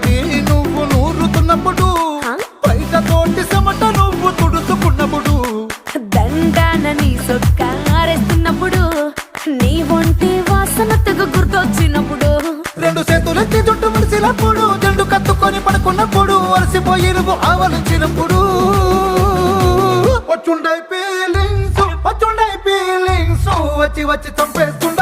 తోటి నువ్వు నూరుతున్నప్పుడు బయట తోటి చెమట నువ్వు తుడుచుకున్నప్పుడు దండాన నీ సొక్కారేస్తున్నప్పుడు నీ ఒంటి వాసన తెగ గుర్తొచ్చినప్పుడు రెండు చేతులెత్తి చుట్టు మలిసినప్పుడు జండు కత్తుకొని పడుకున్నప్పుడు అలసిపోయి నువ్వు ఆవలించినప్పుడు వచ్చుండై ఫీలింగ్స్ వచ్చి వచ్చి చంపేస్తుండ